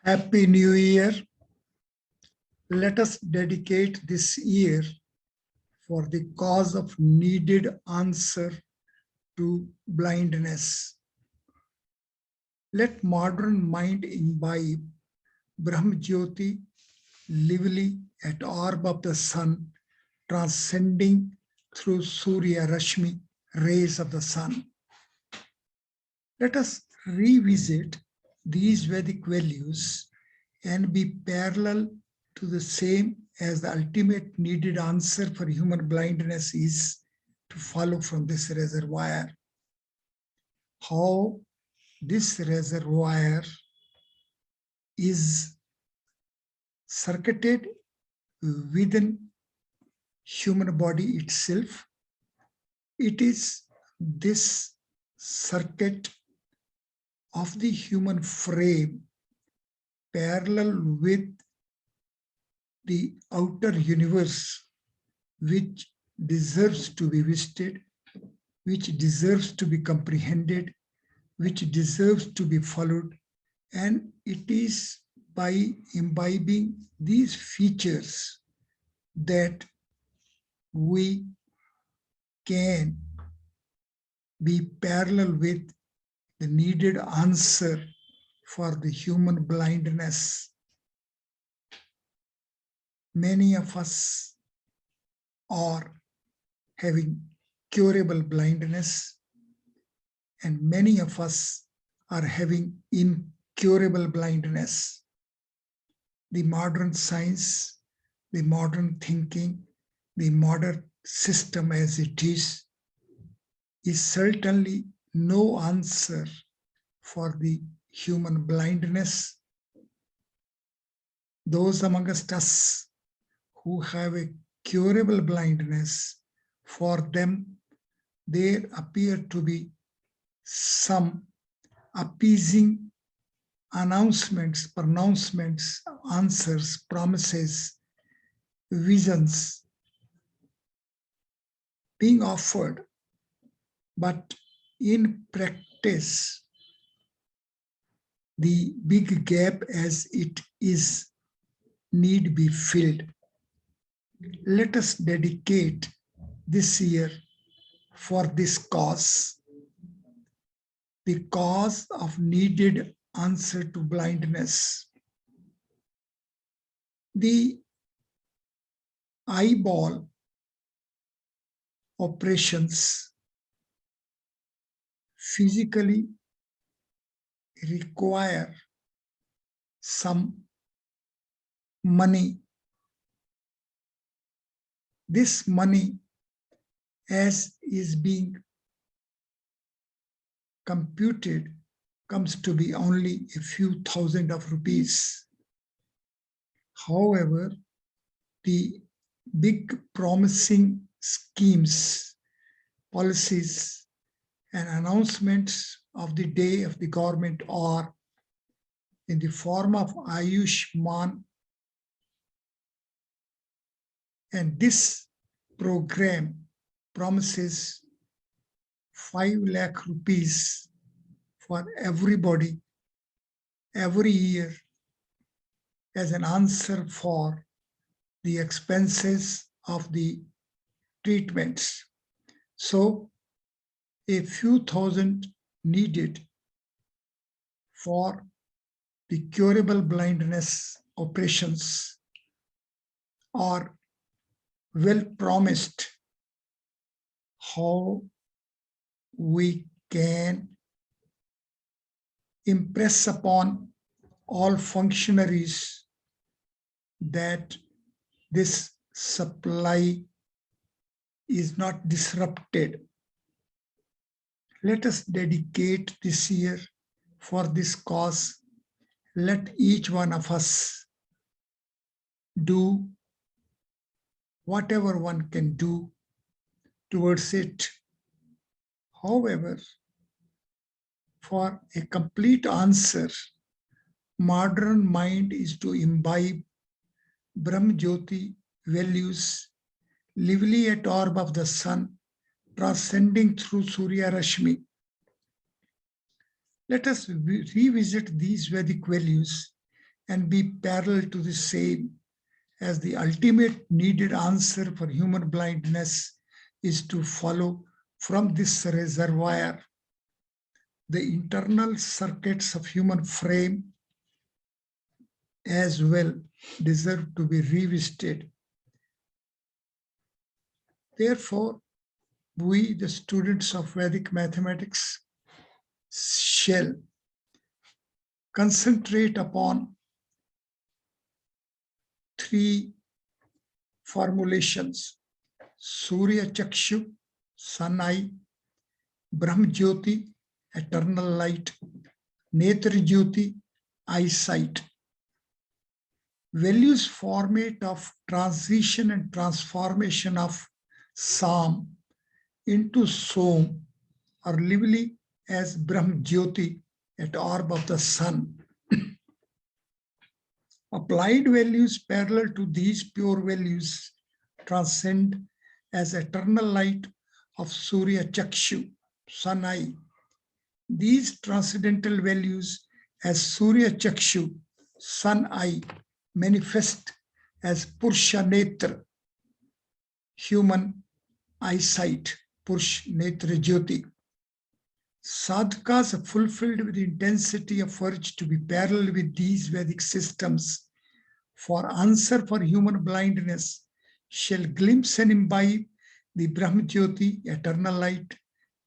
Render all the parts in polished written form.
Happy New Year. Let us dedicate this year for the cause of needed answer to blindness. Let modern mind imbibe Brahm Jyoti lively at orb of the sun, transcending through Surya Rashmi, rays of the sun. Let us revisit these Vedic values and be parallel to the same as the ultimate needed answer for human blindness is to follow from this reservoir. How this reservoir is circuited within human body itself. It is this circuit of the human frame parallel with the outer universe, which deserves to be visited, which deserves to be comprehended, which deserves to be followed. And it is by imbibing these features that we can be parallel with the needed answer for the human blindness. Many of us are having curable blindness, and many of us are having incurable blindness. The modern science, the modern thinking, the modern system as it is certainly no answer for the human blindness. Those amongst us who have a curable blindness, for them there appear to be some appeasing announcements, pronouncements, answers, promises, visions being offered. But in practice, the big gap as it is need be filled. Let us dedicate this year for this cause, the cause of needed answer to blindness. The eyeball operations physically require some money. This money, as is being computed, comes to be only a few thousand of rupees. However, the big promising schemes, policies, and announcements of the day of the government are in the form of Ayushman. And this program promises 5 lakh rupees for everybody every year as an answer for the expenses of the treatments. So a few thousand needed for the curable blindness operations are well promised. How we can impress upon all functionaries that this supply is not disrupted. Let us dedicate this year for this cause. Let each one of us do whatever one can do towards it. However, for a complete answer, modern mind is to imbibe Brahm Jyoti values, lively at orb of the sun, transcending through Surya Rashmi. Let us revisit these Vedic values and be parallel to the same, as the ultimate needed answer for human blindness is to follow from this reservoir the internal circuits of human frame as well deserve to be revisited. Therefore, we, the students of Vedic mathematics, shall concentrate upon three formulations: Surya Chakshu, sun eye; Brahm Jyoti, eternal light; Netra Jyoti, eyesight. Values format of transition and transformation of Sam into Som are lively as Brahm Jyoti at orb of the sun. Applied values parallel to these pure values transcend as eternal light of Surya Chakshu, sun eye. These transcendental values as Surya Chakshu, sun eye, manifest as Purusha Netra, human eyesight, Purush Netra Jyoti. Sadhakas are fulfilled with the intensity of urge to be parallel with these Vedic systems for answer for human blindness shall glimpse and imbibe the Brahm Jyoti, eternal light,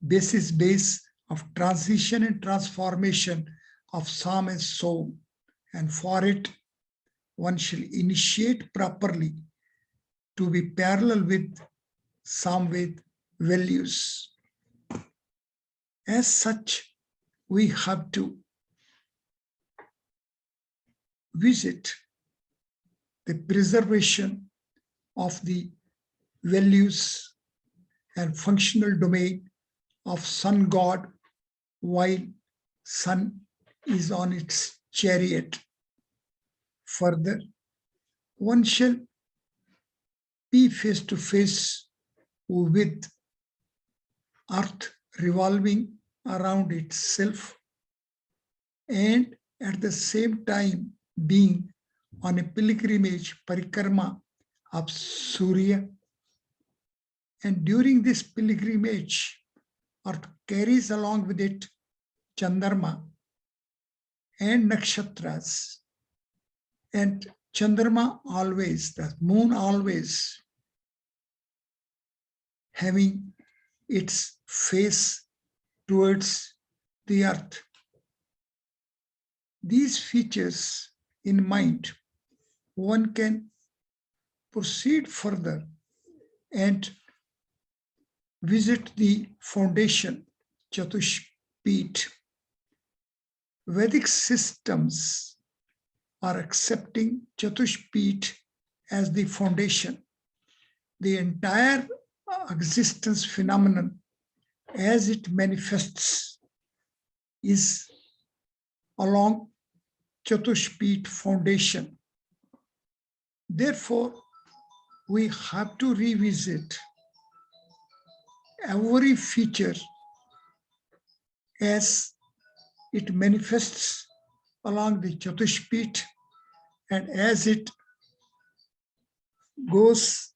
basis base of transition and transformation of Sam and Som. And for it, one shall initiate properly to be parallel with Samved values. As such, we have to visit the preservation of the values and functional domain of sun god while sun is on its chariot. Further, one shall be face to face with earth revolving around itself and at the same time being on a pilgrimage parikrama of Surya. And during this pilgrimage, earth carries along with it Chandrama and nakshatras. And Chandrama always, the moon always having its face towards the earth. These features in mind, one can proceed further and visit the foundation, Chatushpit. Vedic systems are accepting Chatushpit as the foundation. The entire existence phenomenon as it manifests is along Chatushpit foundation. Therefore, we have to revisit every feature as it manifests along the Chatushpit and as it goes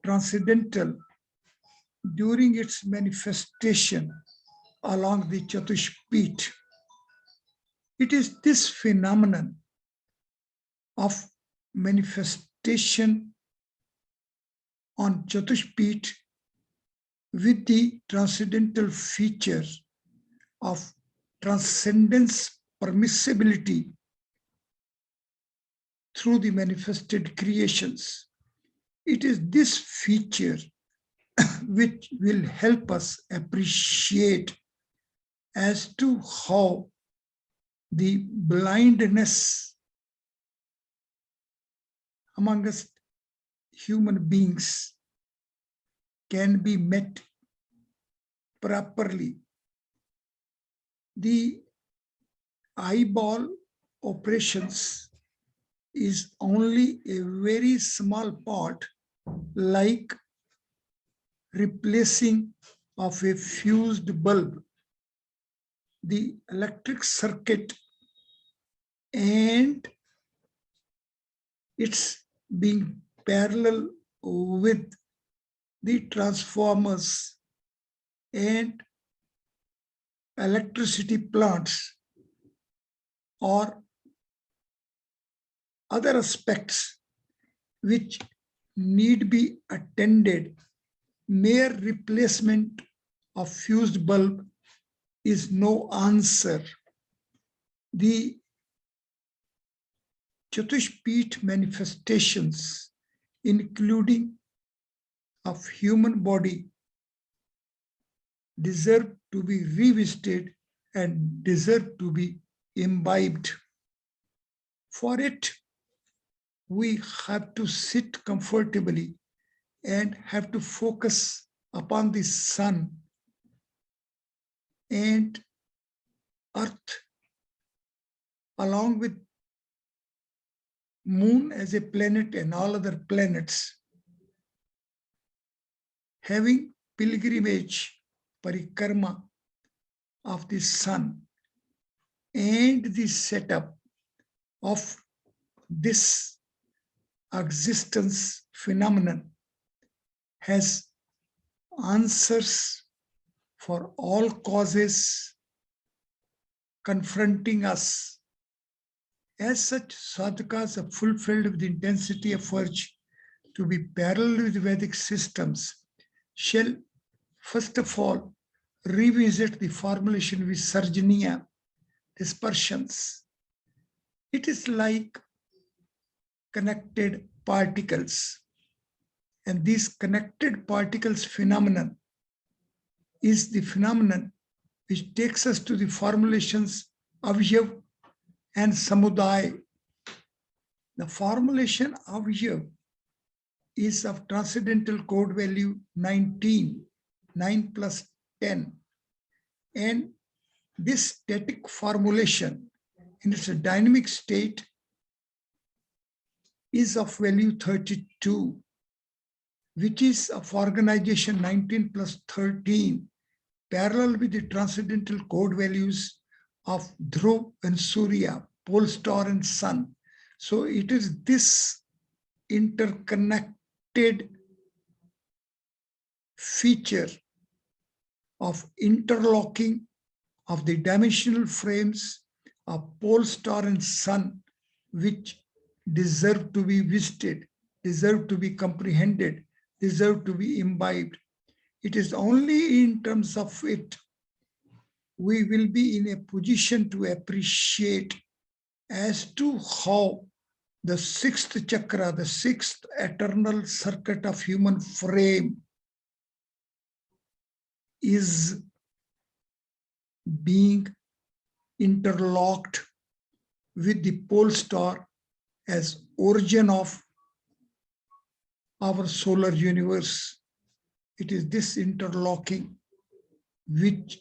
transcendental during its manifestation along the Chatushpit. It is this phenomenon of manifestation on Chatushpit with the transcendental feature of transcendence permissibility through the manifested creations. It is this feature which will help us appreciate as to how the blindness among us human beings can be met properly. The eyeball operations is only a very small part, like replacing of a fused bulb. The electric circuit and it's being parallel with the transformers and electricity plants or other aspects which need be attended. Mere replacement of fused bulb is no answer. The Chatushpith manifestations, including of human body, deserve to be revisited and deserve to be imbibed. For it, we have to sit comfortably and have to focus upon the sun and earth along with moon as a planet and all other planets, having pilgrimage, parikrama of the sun and the setup of this existence phenomenon has answers for all causes confronting us. As such, sadhakas are fulfilled with the intensity of urge to be parallel with Vedic systems shall first of all revisit the formulation Visarjaniya, dispersions. It is like connected particles, and these connected particles phenomenon is the phenomenon which takes us to the formulations Avyav and Samudaya. The formulation Avyav is of transcendental code value 19, 9 plus 10. And this static formulation in its dynamic state is of value 32, which is of organization 19 plus 13, parallel with the transcendental code values of Dhruv and Surya, pole star and sun. So it is this interconnected feature of interlocking of the dimensional frames of pole star and sun, which deserve to be visited, deserve to be comprehended, deserve to be imbibed. It is only in terms of it we will be in a position to appreciate as to how the sixth chakra, the sixth eternal circuit of human frame is being interlocked with the pole star as origin of our solar universe. It is this interlocking which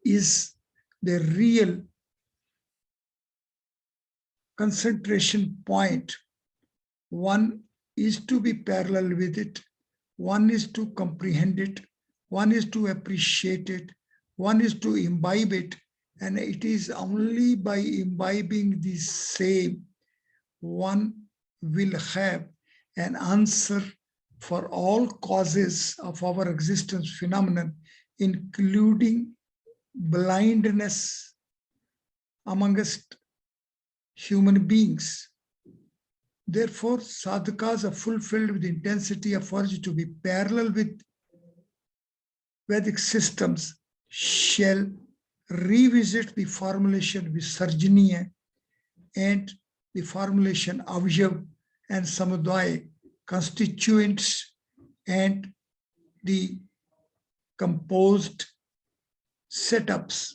is the real concentration point. One is to be parallel with it, one is to comprehend it, one is to appreciate it, one is to imbibe it, and it is only by imbibing the same one will have an answer for all causes of our existence phenomenon, including blindness amongst human beings. Therefore, sadhakas are fulfilled with the intensity of urge to be parallel with Vedic systems shall revisit the formulation Visarjaniya and the formulation Avyav and Samudaya, constituents and the composed setups.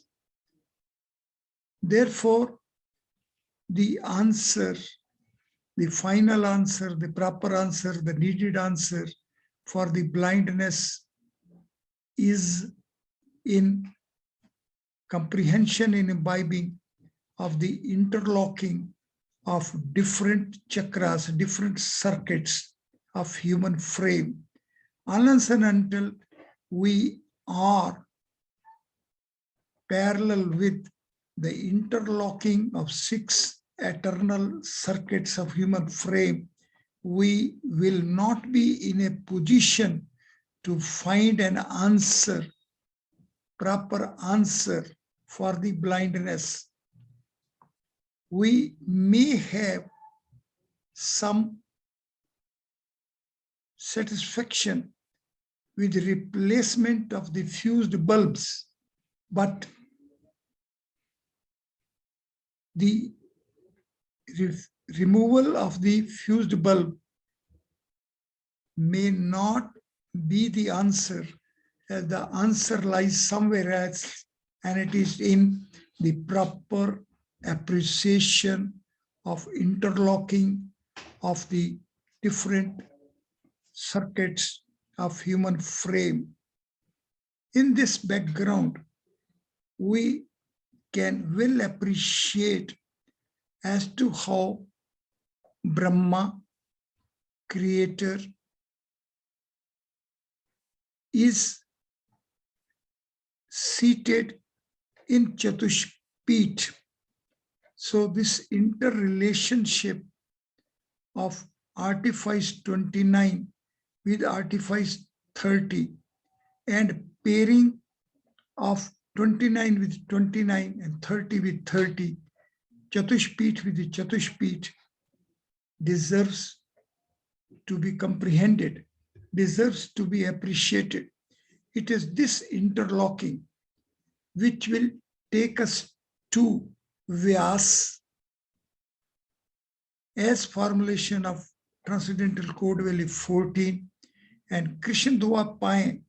Therefore, the answer, the final answer, the proper answer, the needed answer for the blindness is in comprehension and imbibing of the interlocking of different chakras, different circuits of human frame. Unless and until we are parallel with the interlocking of six eternal circuits of human frame, we will not be in a position to find an answer, proper answer for the blindness. We may have some satisfaction with the replacement of the fused bulbs, but the removal of the fused bulb may not be the answer, as the answer lies somewhere else, and it is in the proper appreciation of interlocking of the different circuits of human frame. In this background, we can well appreciate as to how Brahma, creator, is seated in Chatushpit. So this interrelationship of artifice 29 with artifice 30 and pairing of 29 with 29 and 30 with 30, Chatushpit with the Chatushpit, deserves to be comprehended, deserves to be appreciated. It is this interlocking which will take us to Vyas as formulation of Transcendental Code Value 14 and Krishnadeva Pai,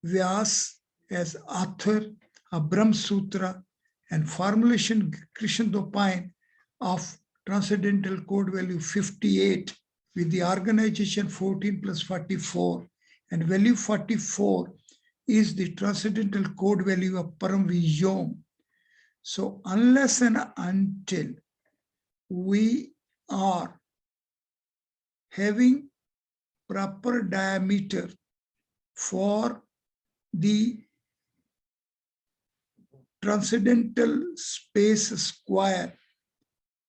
Vyas as author of Brahm Sutra and formulation Krishnadeva Pai of Transcendental Code Value 58 with the organization 14 plus 44, and value 44 is the Transcendental Code Value of Param Vijom. So unless and until we are having proper diameter for the transcendental space square,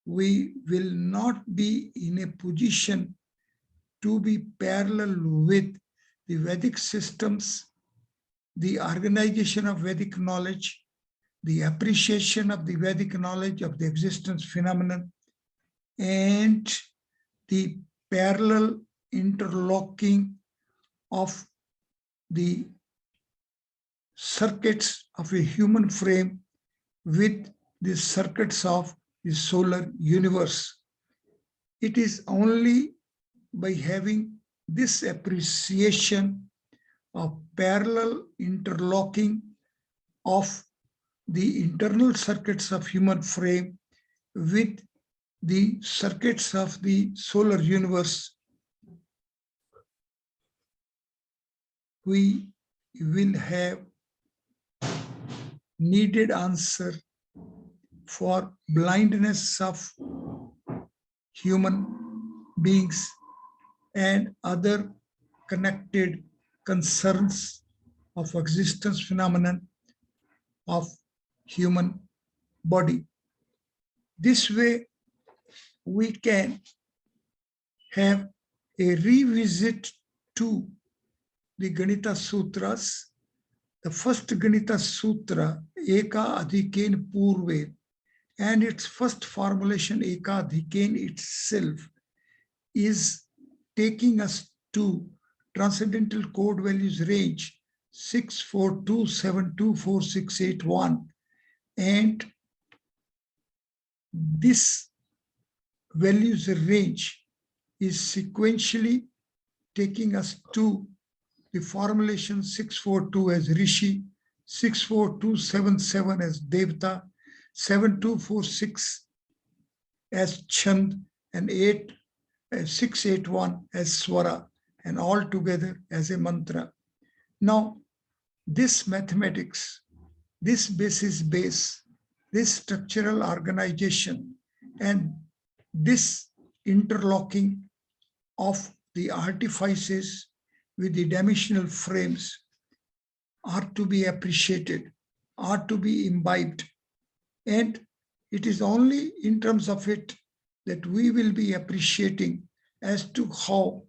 we will not be in a position to be parallel with the Vedic systems, the organization of Vedic knowledge, the appreciation of the Vedic knowledge of the existence phenomenon, and the parallel interlocking of the circuits of a human frame with the circuits of the solar universe. It is only by having this appreciation of parallel interlocking of the internal circuits of human frame with the circuits of the solar universe, we will have needed answer for blindness of human beings and other connected concerns of existence phenomenon of human body. This way, we can have a revisit to the Ganita Sutras. The first Ganita Sutra, Eka Adhikain Purve, and its first formulation, Eka Adhikain itself, is taking us to Transcendental Code Values range 642724681, and this values range is sequentially taking us to the formulation 642 as Rishi, 64277 as Devta, 7246 as Chand, and 681 as Swara, and all together as a mantra. Now, this mathematics, this basis base, this structural organization, and this interlocking of the artifices with the dimensional frames are to be appreciated, are to be imbibed, and It is only in terms of it that we will be appreciating as to how,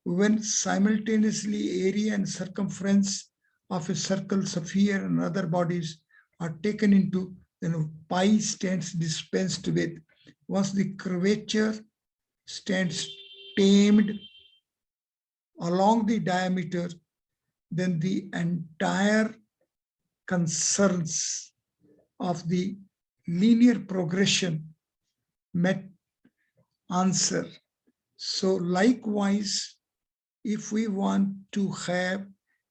when simultaneously area and circumference of a circle, sphere, and other bodies are taken into, then pi stands dispensed with. Once the curvature stands tamed along the diameter, then the entire concerns of the linear progression met answer. So likewise, if we want to have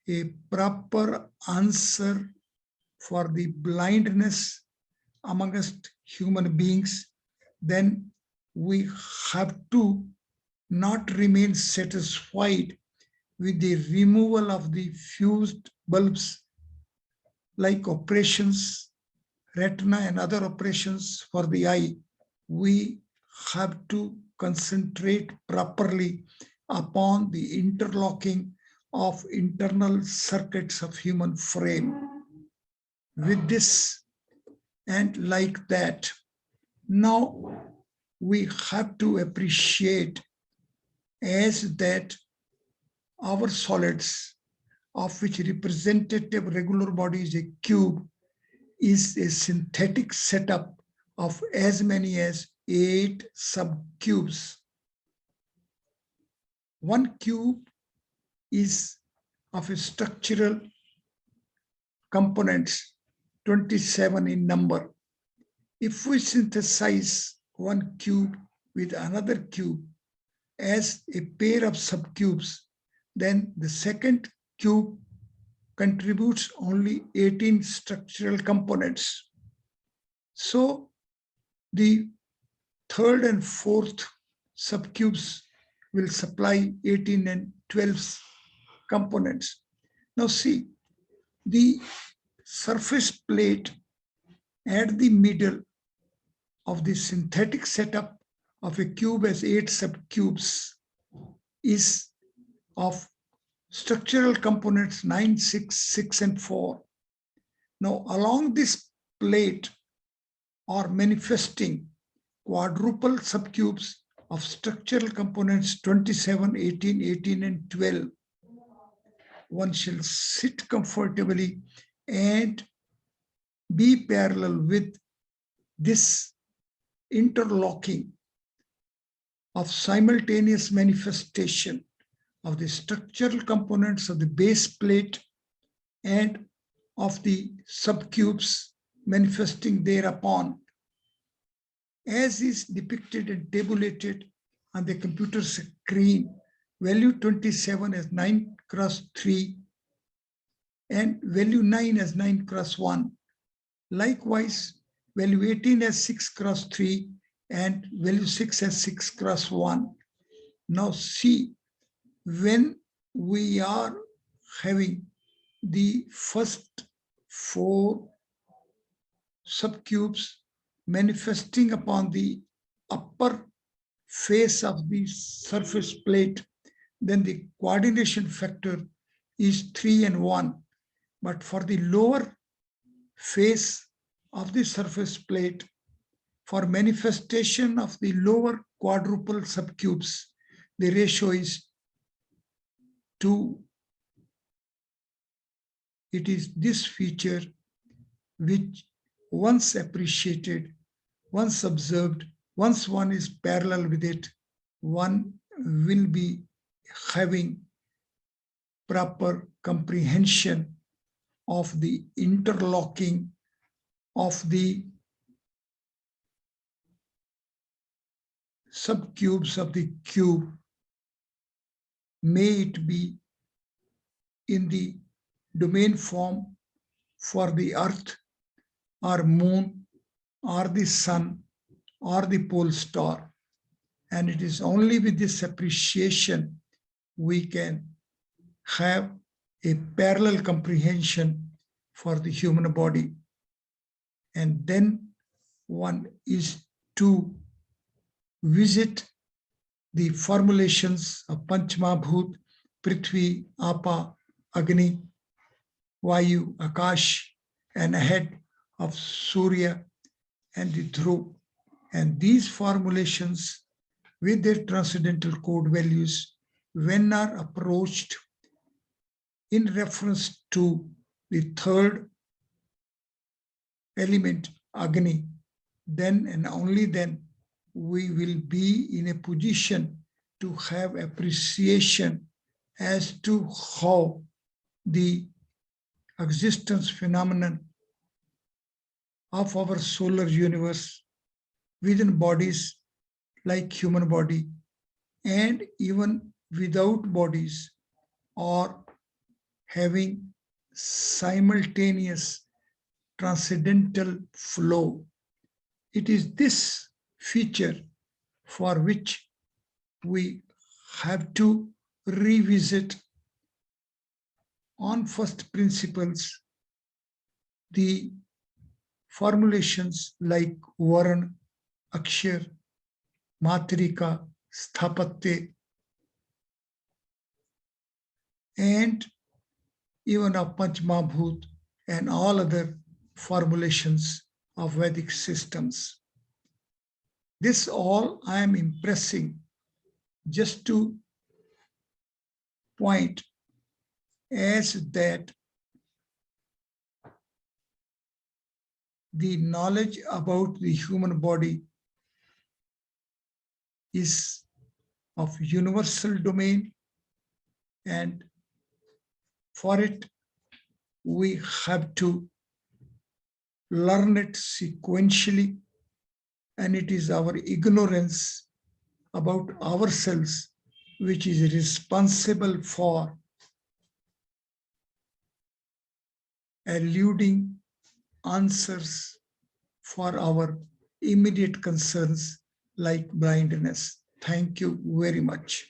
a proper answer for the blindness amongst human beings, then we have to not remain satisfied with the removal of the fused bulbs, like operations, retina and other operations for the eye. We have to concentrate properly upon the interlocking of internal circuits of human frame. With this and like that, now we have to appreciate as that our solids, of which representative regular body is a cube, is a synthetic setup of as many as 8 subcubes. One cube is of a structural components, 27 in number. If we synthesize one cube with another cube as a pair of subcubes, then the second cube contributes only 18 structural components. So the third and fourth subcubes will supply 18 and 12 components. Now see, the surface plate at the middle of the synthetic setup of a cube as 8 subcubes is of structural components 9, 6, 6, and 4. Now, along this plate are manifesting quadruple subcubes of structural components 27, 18, 18, and 12. One shall sit comfortably and be parallel with this interlocking of simultaneous manifestation of the structural components of the base plate and of the subcubes manifesting thereupon, as is depicted and tabulated on the computer screen. Value 27 as 9 cross 3 and value 9 as 9 cross 1. Likewise, value 18 as 6 cross 3 and value 6 as 6 cross 1. Now see, when we are having the first 4 subcubes manifesting upon the upper face of the surface plate, then the coordination factor is 3 and 1. But for the lower face of the surface plate, for manifestation of the lower quadruple subcubes, the ratio is 2. It is this feature which, once appreciated, once observed, once one is parallel with it, one will be having proper comprehension of the interlocking of the subcubes of the cube, may it be in the domain form for the earth or moon or the sun or the pole star. And it is only with this appreciation we can have a parallel comprehension for the human body. And then one is to visit the formulations of Panchmabhut, Prithvi, Apa, Agni, Vayu, Akash, and ahead of Surya, and the through. And these formulations with their transcendental code values, when are approached in reference to the third element, Agni, then and only then we will be in a position to have appreciation as to how the existence phenomenon of our solar universe within bodies like human body and even without bodies or having simultaneous transcendental flow. It is this feature for which we have to revisit on first principles the formulations like Varan, Akshar, Matrika, Sthapatya, and even of Panchmabhut and all other formulations of Vedic systems. This all I am impressing just to point as that the knowledge about the human body is of universal domain, and for it we have to learn it sequentially, and it is our ignorance about ourselves which is responsible for eluding answers for our immediate concerns like blindness. Thank you very much.